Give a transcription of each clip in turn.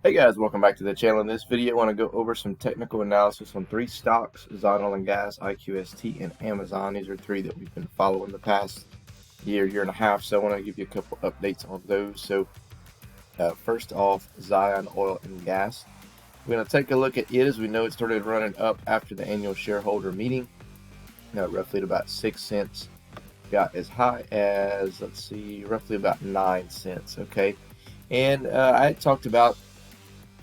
Hey guys, welcome back to the channel. In this video, I want to go over some technical analysis on three stocks: ZNOG, IQST, and AMZN. These are three that we've been following the past year and a half, so I want to give you a couple updates on those. So first off, Zion Oil and Gas. We're going to take a look at it. As we know, it started running up after the annual shareholder meeting, roughly at about 6 cents. Got as high as, let's see, roughly about 9 cents, okay? And I had talked about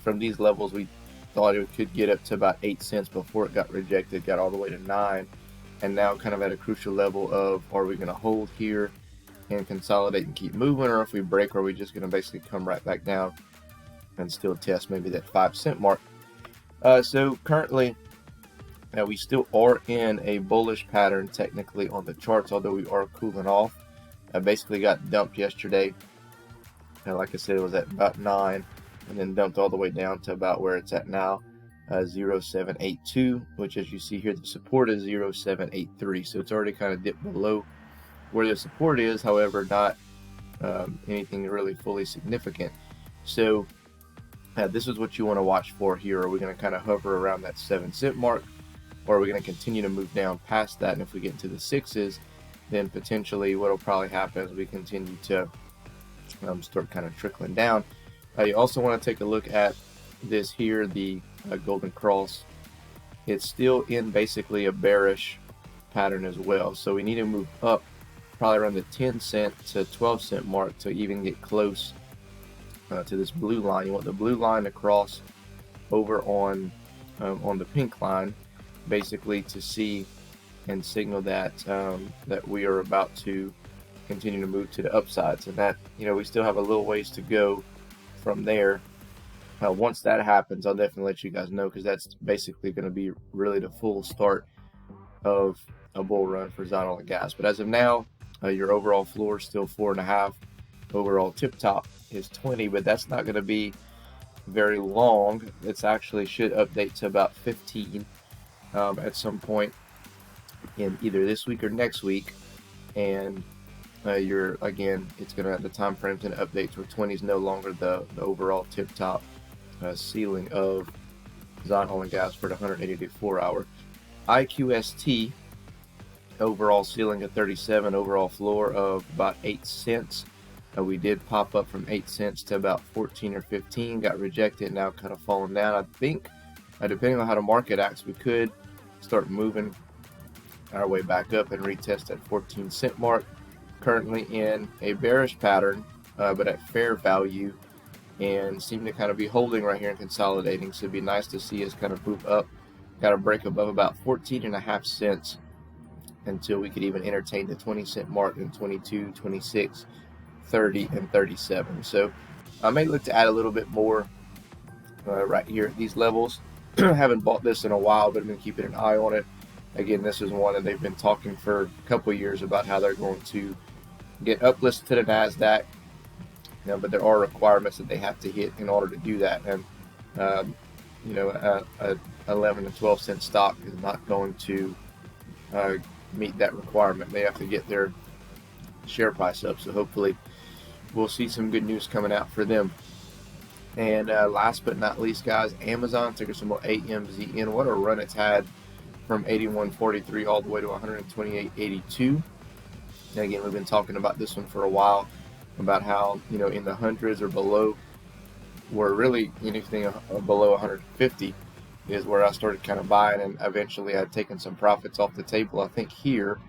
from these levels, we thought it could get up to about 8 cents before it got rejected, got all the way to 9, and now kind of at a crucial level of, are we going to hold here and consolidate and keep moving, or if we break, are we just going to basically come right back down and still test maybe that 5 cent mark? So currently, we still are in a bullish pattern technically on the charts, although we are cooling off. I basically got dumped yesterday. Like I said, it was at about 9. And then dumped all the way down to about where it's at now, 0.782, which, as you see here, the support is 0.783. So it's already kind of dipped below where the support is, however, not anything really fully significant. So this is what you want to watch for here. Are we going to kind of hover around that 7 cent mark, or are we going to continue to move down past that? And if we get into the 6s, then potentially what will probably happen is we continue to start kind of trickling down. You also want to take a look at this here, the Golden Cross. It's still in basically a bearish pattern as well. So we need to move up probably around the 10 cent to 12 cent mark to even get close to this blue line. You want the blue line to cross over on the pink line, basically to see and signal that that we are about to continue to move to the upsides. And that, we still have a little ways to go from there. Once that happens, I'll definitely let you guys know, because that's basically going to be really the full start of a bull run for Zion and Gas. But as of now, your overall floor is still 4.5. Overall tip top is 20, but that's not going to be very long. It's actually should update to about 15 at some point in either this week or next week. And it's going to have the time frame to update where 20 is no longer the overall tip top ceiling of Zion Oil and Gas for the 180-day 4-hour. IQST overall ceiling at 37, overall floor of about 8 cents. We did pop up from 8 cents to about 14 or 15, got rejected, now kind of falling down. I think depending on how the market acts, we could start moving our way back up and retest that 14 cent mark. Currently in a bearish pattern, but at fair value, and seem to kind of be holding right here and consolidating. So it'd be nice to see us kind of move up, got to break above about 14.5 cents until we could even entertain the 20 cent mark in 22, 26, 30, and 37. So I may look to add a little bit more right here at these levels. Haven't bought this in a while, but I've been keeping an eye on it. Again, this is one that they've been talking for a couple of years about how they're going to get uplisted to the NASDAQ, but there are requirements that they have to hit in order to do that. And a 11 to 12 cent stock is not going to meet that requirement. They have to get their share price up. So hopefully we'll see some good news coming out for them. And last but not least, guys, Amazon, ticker symbol AMZN. What a run it's had from 81.43 all the way to 128.82. And again, we've been talking about this one for a while, about how, in the hundreds or below, where really anything below 150 is where I started kind of buying, and eventually I'd taken some profits off the table, I think here,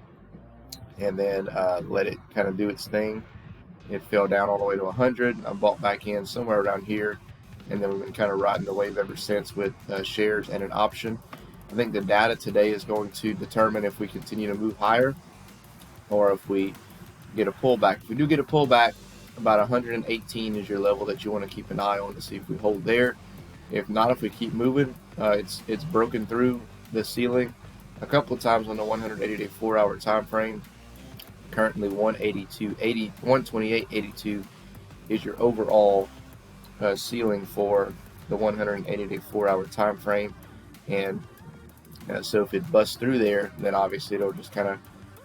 and then let it kind of do its thing. It fell down all the way to 100. I bought back in somewhere around here, and then we've been kind of riding the wave ever since with shares and an option. I think the data today is going to determine if we continue to move higher or if we get a pullback. If we do get a pullback, about 118 is your level that you want to keep an eye on to see if we hold there. If not, if we keep moving, it's broken through the ceiling a couple of times on the 180-day 4-hour time frame. Currently 128.82 is your overall ceiling for the 180-day 4-hour time frame. And so if it busts through there, then obviously it'll just kind of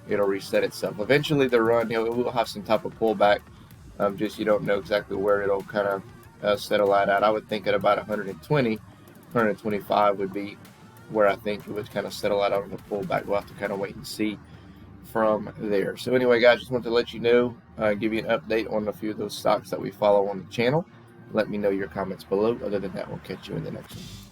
reset itself. Eventually the run, it will have some type of pullback. Just you don't know exactly where it'll kind of settle out at. I would think at about 120, 125 would be where I think it would kind of settle out on the pullback. We'll have to kind of wait and see from there. So anyway, guys, just wanted to let you know, give you an update on a few of those stocks that we follow on the channel. Let me know your comments below. Other than that, we'll catch you in the next one.